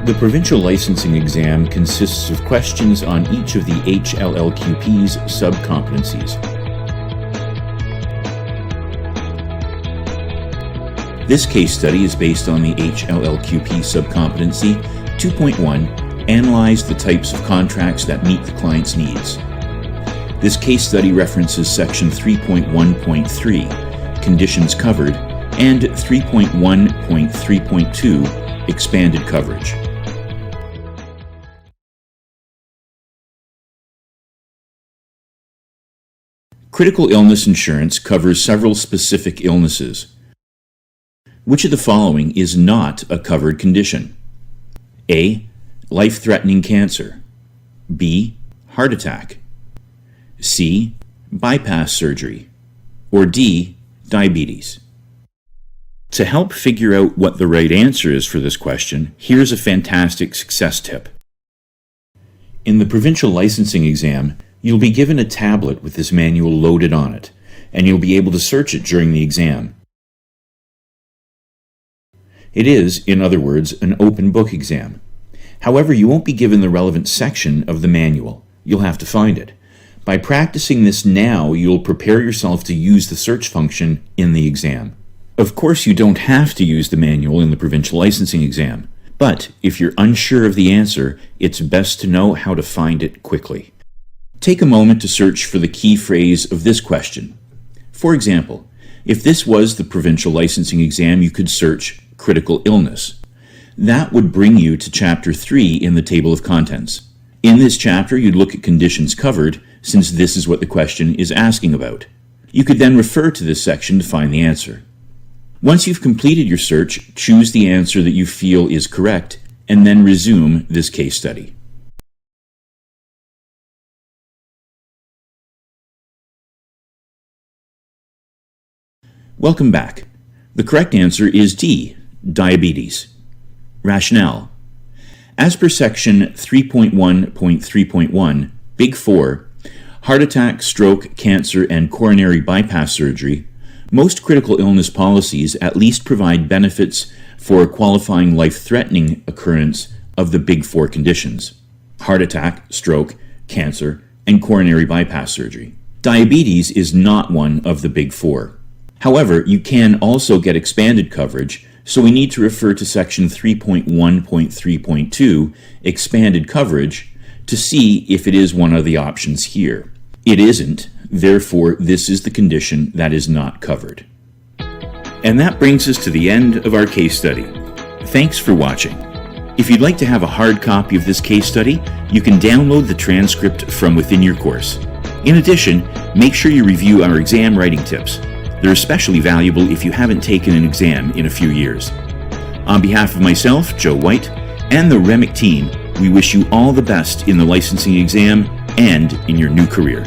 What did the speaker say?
The provincial licensing exam consists of questions on each of the HLLQP's sub-competencies. This case study is based on the HLLQP sub-competency 2.1, Analyze the types of contracts that meet the client's needs. This case study references section 3.1.3, Conditions Covered, and 3.1.3.2, Expanded Coverage. Critical illness insurance covers several specific illnesses. Which of the following is not a covered condition? A. Life-threatening cancer. B. Heart attack. C. Bypass surgery. Or D. Diabetes. To help figure out what the right answer is for this question, here's a fantastic success tip. In the provincial licensing exam, you'll be given a tablet with this manual loaded on it, and you'll be able to search it during the exam. It is, in other words, an open book exam. However, you won't be given the relevant section of the manual. You'll have to find it. By practicing this now, you'll prepare yourself to use the search function in the exam. Of course, you don't have to use the manual in the provincial licensing exam, but if you're unsure of the answer, it's best to know how to find it quickly. Take a moment to search for the key phrase of this question. For example, if this was the provincial licensing exam, you could search critical illness. That would bring you to Chapter 3 in the table of contents. In this chapter, you'd look at conditions covered, since this is what the question is asking about. You could then refer to this section to find the answer. Once you've completed your search, choose the answer that you feel is correct, and then resume this case study. Welcome back. The correct answer is D, diabetes. Rationale. As per section 3.1.3.1, Big 4, heart attack, stroke, cancer, and coronary bypass surgery, most critical illness policies at least provide benefits for a qualifying life-threatening occurrence of the Big 4 conditions: heart attack, stroke, cancer, and coronary bypass surgery. Diabetes is not one of the Big 4. However, you can also get expanded coverage, so we need to refer to section 3.1.3.2, Expanded Coverage, to see if it is one of the options here. It isn't, therefore this is the condition that is not covered. And that brings us to the end of our case study. Thanks for watching. If you'd like to have a hard copy of this case study, you can download the transcript from within your course. In addition, make sure you review our exam writing tips. They're especially valuable if you haven't taken an exam in a few years. On behalf of myself, Joe White, and the REMIC team, we wish you all the best in the licensing exam and in your new career.